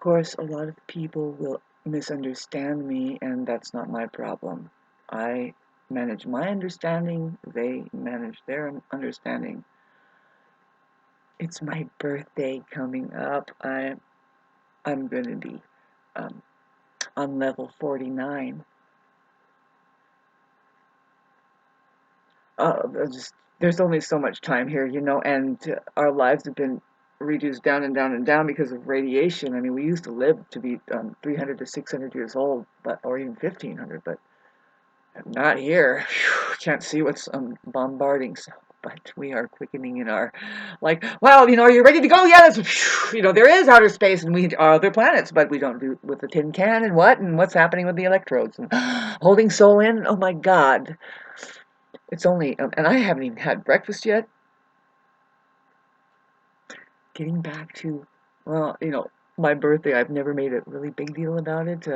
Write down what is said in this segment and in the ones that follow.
course, a lot of people will misunderstand me, and that's not my problem. I manage my understanding, they manage their understanding. It's my birthday coming up. I'm going to be um, on level 49. There's only so much time here, and our lives have been reduced down and down and down because of radiation. I mean, we used to live to be 300 to 600 years old, or even 1500, but not here. Whew, can't see what's bombarding. So, but we are quickening in our, like, well, are you ready to go? Yeah, there is outer space and we are other planets, but we don't do with the tin can and what's happening with the electrodes and holding soul in. Oh my God. It's only, and I haven't even had breakfast yet. Getting back to, well, my birthday, I've never made a really big deal about it.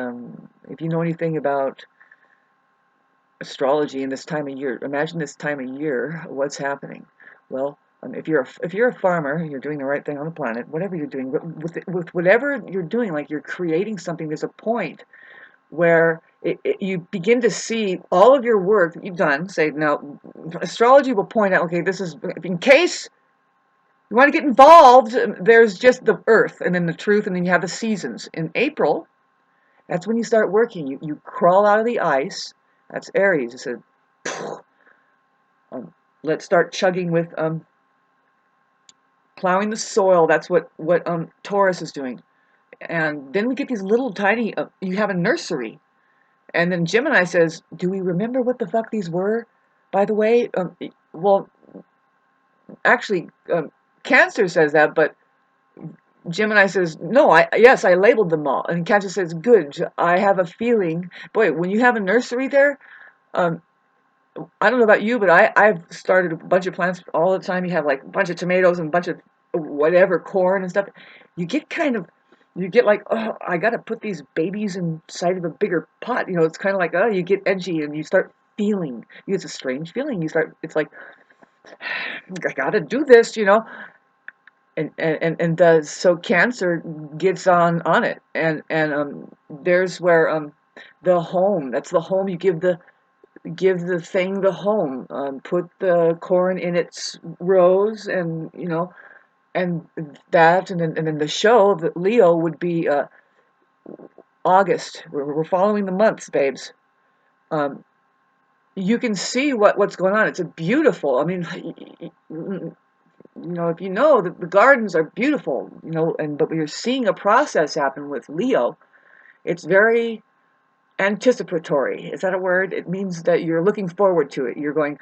If you know anything about astrology in this time of year, imagine this time of year, what's happening? Well, if you're a farmer, you're doing the right thing on the planet. Whatever you're doing, with whatever you're doing, like you're creating something, there's a point where you begin to see all of your work that you've done. Say now, astrology will point out, okay, this is in case you want to get involved. There's just the Earth, and then the truth, and then you have the seasons. In April, that's when you start working. You crawl out of the ice. That's Aries. It said, let's start chugging with plowing the soil. That's what Taurus is doing. And then we get these little tiny. You have a nursery, and then Gemini says, "Do we remember what the fuck these were?" By the way, well, actually, Cancer says that, but Gemini says, no, yes, I labeled them all. And Cancer says, good, I have a feeling. Boy, when you have a nursery there, um, I don't know about you, but I've started a bunch of plants all the time. You have like a bunch of tomatoes and a bunch of whatever, corn and stuff. You get like, oh, I got to put these babies inside of a bigger pot. It's kind of like, oh, you get edgy and you start feeling. It's a strange feeling. It's like, I got to do this, and so Cancer gets on it, and there's where the home, that's the home. You give the thing the home, put the corn in its rows, and and that, and then the show of Leo would be August. We're following the months, babes. um you can see what's going on. It's a beautiful, I mean, if the gardens are beautiful, but we're seeing a process happen with Leo. It's very anticipatory. Is that a word? It means that you're looking forward to it. You're going,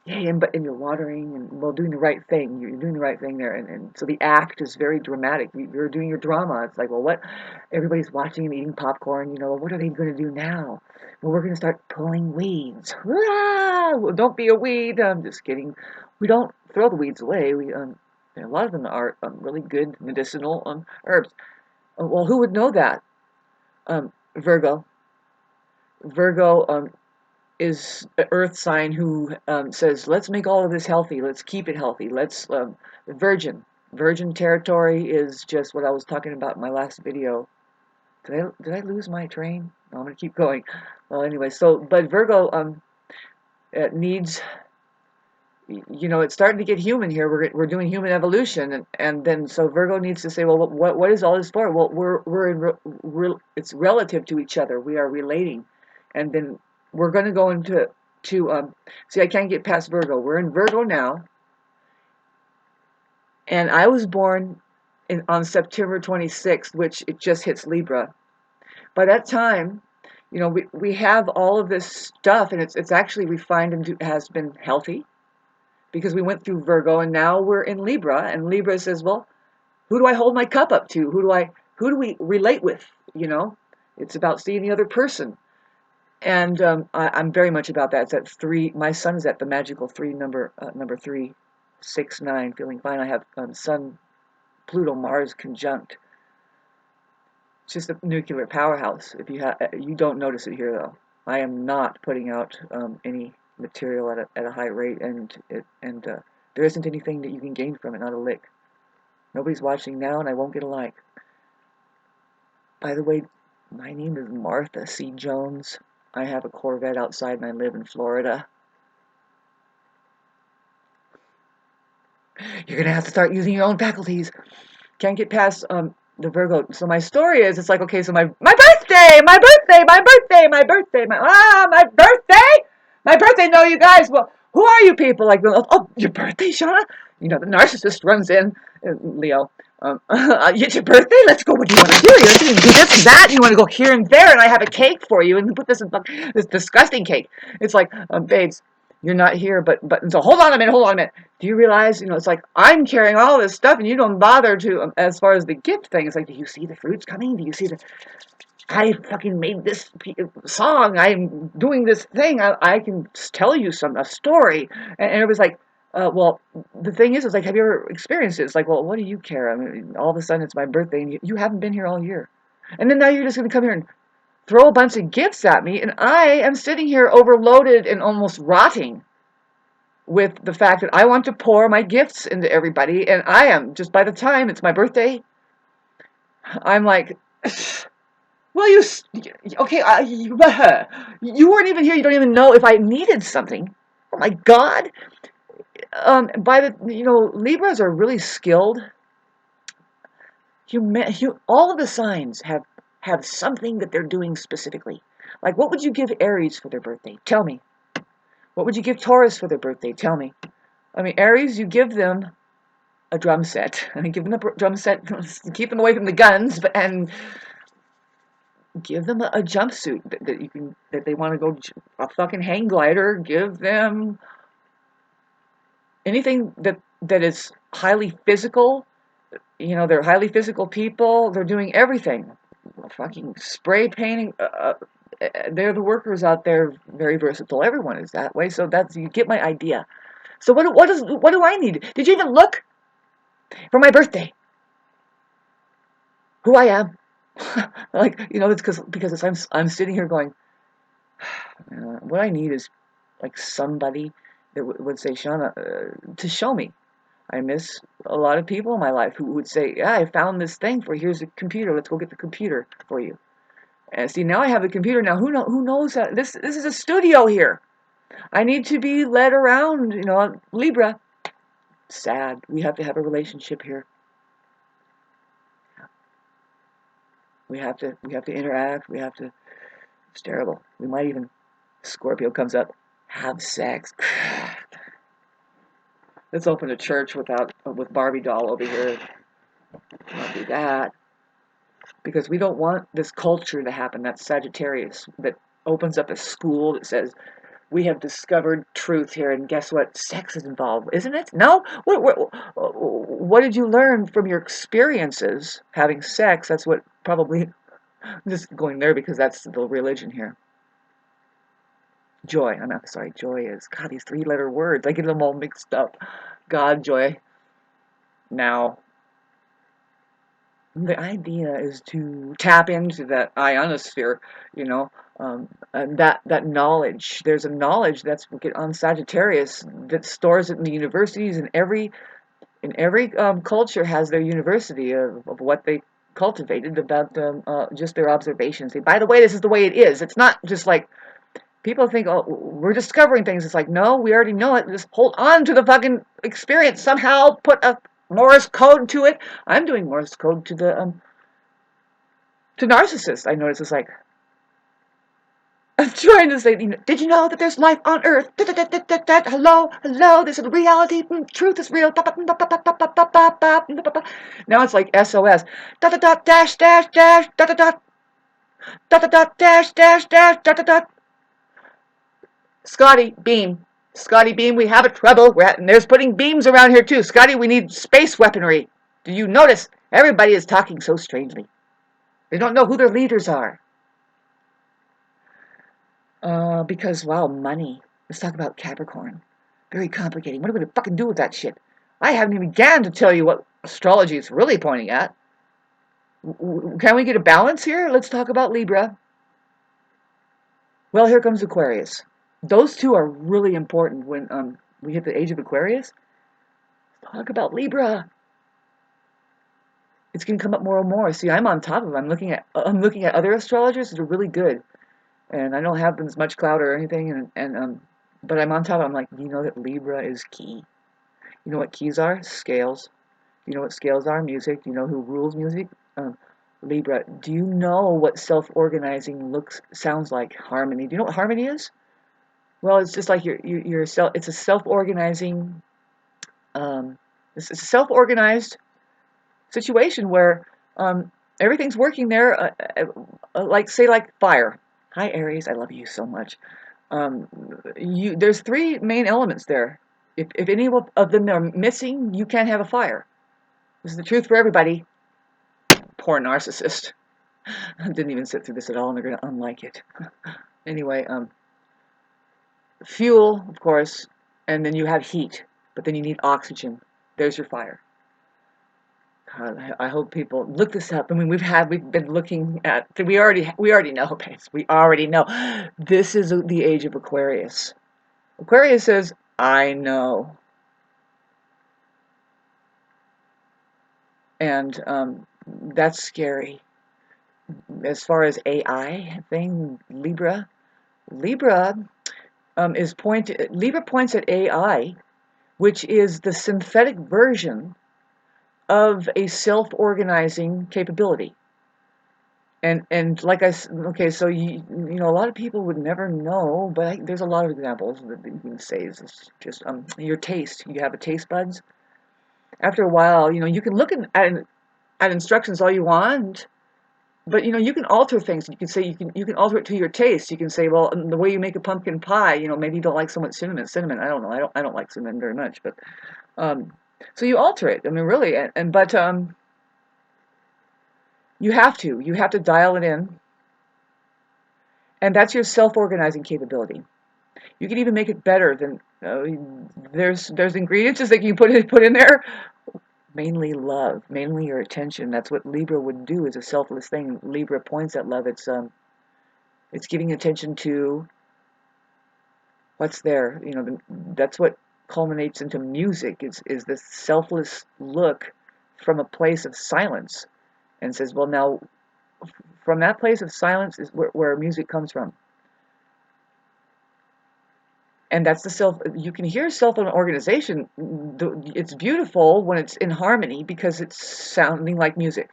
yay, and you're watering and, well, doing the right thing. You're doing the right thing there. And so the act is very dramatic. You're doing your drama. It's like, well, what? Everybody's watching and eating popcorn. What are they going to do now? Well, we're going to start pulling weeds. Hurrah! Well, don't be a weed. I'm just kidding. We don't throw the weeds away. A lot of them are really good medicinal herbs. Well, who would know that? Virgo. Virgo is the earth sign who says, let's make all of this healthy. Let's keep it healthy. Virgin territory is just what I was talking about in my last video. Did I lose my train? No, I'm going to keep going. Well, anyway, but Virgo it needs, it's starting to get human here. We're doing human evolution, and then so Virgo needs to say, well, what is all this for? Well, it's relative to each other. We are relating, and then we're going to go into see, I can't get past Virgo. We're in Virgo now, and I was born on September 26th, which it just hits Libra. By that time, we have all of this stuff, and it's actually refined and has been healthy, because we went through Virgo and now we're in Libra, and Libra says, well, who do I hold my cup up to? Who do we relate with? It's about seeing the other person. And I'm very much about that. It's at 3. My sun is at the magical 3 number 369. Feeling fine. I have Sun, Pluto, Mars conjunct. It's just a nuclear powerhouse. If you don't notice it here though. I am not putting out any material at a high rate, and there isn't anything that you can gain from it. Not a lick. Nobody's watching now, and I won't get a like. By the way, my name is Martha C. Jones. I have a Corvette outside and I live in Florida. You're gonna have to start using your own faculties. Can't get past the Virgo. So my story is, it's like, okay, so my birthday, my birthday. No, you guys. Well, who are you people? Like, oh, your birthday, Shauna? You know, the narcissist runs in, Leo. It's your birthday. Let's go. What do you want to do? You want to do this and that. You want to go here and there, and I have a cake for you, and put this in this disgusting cake. It's like, babes, you're not here, but so hold on a minute. Do you realize, you know, it's like I'm carrying all this stuff and you don't bother to, as far as the gift thing, it's like, do you see the fruits coming? Do you see I fucking made this song. I'm doing this thing. I can tell you a story. And it was like, well, the thing is, it's like, have you ever experienced it? It's like, well, what do you care? I mean, all of a sudden it's my birthday and you haven't been here all year. And then now you're just going to come here and throw a bunch of gifts at me. And I am sitting here overloaded and almost rotting with the fact that I want to pour my gifts into everybody, and I am, just by the time it's my birthday, I'm like, well, okay, you weren't even here, you don't even know if I needed something. Oh my God. Libras are really skilled. All of the signs have something that they're doing specifically. Like, what would you give Aries for their birthday? Tell me. What would you give Taurus for their birthday? Tell me. I mean, Aries, you give them a drum set. I mean, give them a drum set, keep them away from the guns, and give them a jumpsuit that they want to go, a fucking hang glider. Give them anything that is highly physical. You know, they're highly physical people. They're doing everything. Fucking spray painting. They're the workers out there, very versatile. Everyone is that way. So you get my idea. So what do I need? Did you even look for my birthday? Who I am? Like, you know, it's because I'm sitting here going, what I need is like somebody that would say, Shauna, to show me. I miss a lot of people in my life who would say, yeah, I found this thing here's a computer, let's go get the computer for you. And see, now I have the computer. Now who knows that this is a studio here. I need to be led around, you know. Libra, sad. We have to have a relationship here. We have to interact. It's terrible. We might even, Scorpio comes up, have sex. Let's open a church with Barbie doll over here. Can't do that. Because we don't want this culture to happen. That's Sagittarius, that opens up a school that says, we have discovered truth here, and guess what? Sex is involved, isn't it? No? What did you learn from your experiences having sex? That's what probably, I'm just going there because that's the religion here. Joy. I'm not sorry. Joy is, God, these 3-letter words. I get them all mixed up. God, joy. Now, the idea is to tap into that ionosphere, you know, and that knowledge. There's a knowledge that's on Sagittarius that stores it in the universities, and every culture has their university of what they cultivated about just their observations. By the way, this is the way it is. It's not just like, people think, oh, we're discovering things. It's like, no, we already know it. Just hold on to the fucking experience. Somehow put a Morse code to it. I'm doing Morse code to the to narcissists. I notice it's like, I'm trying to say, did you know that there's life on Earth? Hello, this is reality. Truth is real. Now it's like SOS. Dash dash dash dash dash dash. Scotty, beam. Scotty, beam, we have a trouble. And there's putting beams around here too. Scotty, we need space weaponry. Do you notice? Everybody is talking so strangely. They don't know who their leaders are. Because, wow, money. Let's talk about Capricorn. Very complicated. What are we going to fucking do with that shit? I haven't even began to tell you what astrology is really pointing at. Can we get a balance here? Let's talk about Libra. Well, here comes Aquarius. Those two are really important when we hit the age of Aquarius. Let's talk about Libra. it's going to come up more and more. See, I'm on top of it. I'm looking at other astrologers that are really good, and I don't have as much clout or anything, but I'm on top. I'm like, you know that Libra is key. You know what keys are? Scales. You know what scales are? Music. You know who rules music? Libra. Do you know what self-organizing sounds like? Harmony. Do you know what harmony is? Well, it's just like your self. It's a self-organizing. It's a self-organized situation where everything's working there. Like say like fire. Hi Aries, I love you so much. There's three main elements there. If any of them are missing, you can't have a fire. This is the truth for everybody. Poor narcissist. I didn't even sit through this at all, and they're going to unlike it. Anyway, fuel, of course, and then you have heat, but then you need oxygen. There's your fire. I hope people look this up. I mean, we've been looking at. We already know, guys. We already know. This is the age of Aquarius. Aquarius says, "I know," and that's scary. As far as AI thing, Libra points at AI, which is the synthetic version of a self-organizing capability. And like okay, so you know, a lot of people would never know, but there's a lot of examples that you can say is just your taste. You have a taste buds. After a while, you know, you can look at instructions all you want, but you know, you can alter things. You can say you can alter it to your taste. You can say, well, the way you make a pumpkin pie, you know, maybe you don't like so much cinnamon. Cinnamon, I don't know. I don't like cinnamon very much, but so you alter it. I mean, really, but you have to dial it in, and that's your self-organizing capability. You can even make it better than there's ingredients that you put in there. Mainly love, mainly your attention. That's what Libra would do. Is a selfless thing. Libra points at love. It's giving attention to what's there. You know, that's what culminates into music. Is this selfless look from a place of silence, and says, well, now from that place of silence is where music comes from. And that's the self. You can hear self-organization. It's beautiful when it's in harmony because it's sounding like music.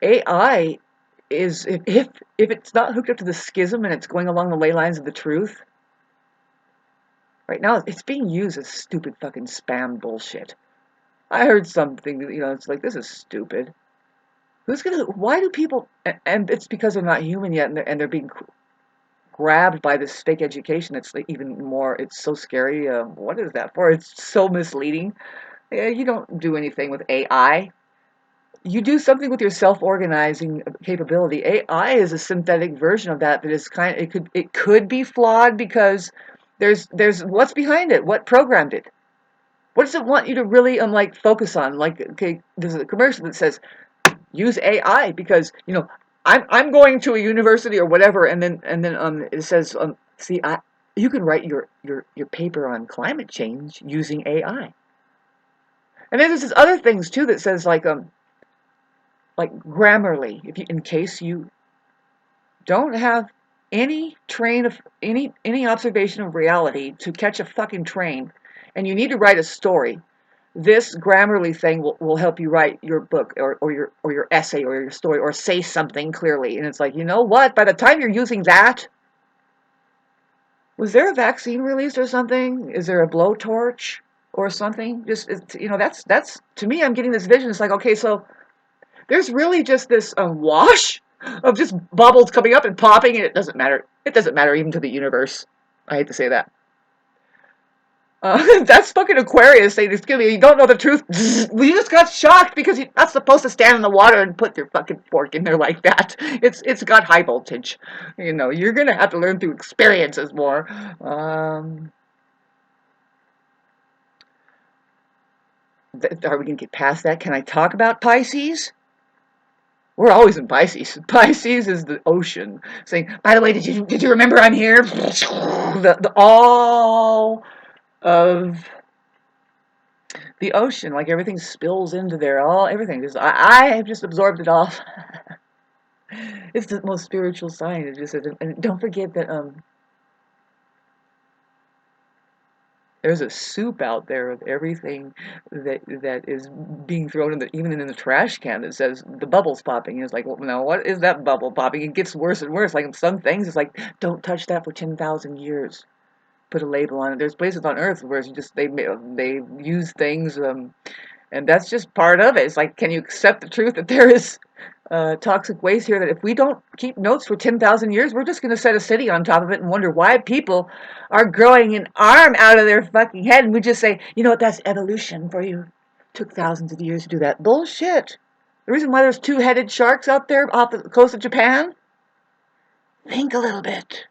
AI is if it's not hooked up to the schism and it's going along the ley lines of the truth. Right now, it's being used as stupid fucking spam bullshit. I heard something. You know, it's like, this is stupid. Why do people? And it's because they're not human yet, and they're being grabbed by this fake education. It's like even more. It's so scary. What is that for? It's so misleading. You don't do anything with AI. You do something with your self-organizing capability. AI is a synthetic version of that is it could be flawed because there's what's behind it, what programmed it. What does it want you to really like focus on? Like, okay, there's a commercial that says use AI because, you know, I'm going to a university or whatever, and then it says see, you can write your paper on climate change using AI. And then there's this other things too that says like Grammarly, if you, in case you don't have any train of any observation of reality to catch a fucking train, and you need to write a story, this Grammarly thing will help you write your book or your essay or your story or say something clearly. And it's like, you know what? By the time you're using that, was there a vaccine released or something? Is there a blowtorch or something? Just, you know, that's to me. I'm getting this vision. It's like, okay, so there's really just this wash of just bubbles coming up and popping, and it doesn't matter. It doesn't matter even to the universe. I hate to say that. That's fucking Aquarius saying, excuse me, you don't know the truth. You just got shocked because you're not supposed to stand in the water and put your fucking fork in there like that. It's got high voltage. You know, you're gonna have to learn through experiences more. Are we gonna get past that? Can I talk about Pisces? We're always in Pisces. Pisces is the ocean. Saying, by the way, did you remember I'm here? All of The ocean, like everything spills into there, all everything. Just I have just absorbed it all. It's the most spiritual sign. It just says, and don't forget that there's a soup out there of everything that is being thrown in the even in the trash can that says the bubble's popping. And it's like, well, now what is that bubble popping? It gets worse and worse. Like some things, it's like, don't touch that for 10,000 years. Put a label on it. There's places on Earth where you just they use things, and that's just part of it. It's like, can you accept the truth that there is toxic waste here, that if we don't keep notes for 10,000 years, we're just going to set a city on top of it and wonder why people are growing an arm out of their fucking head, and we just say, you know what, that's evolution for you. Took thousands of years to do that. Bullshit. The reason why there's two-headed sharks out there off the coast of Japan? Think a little bit.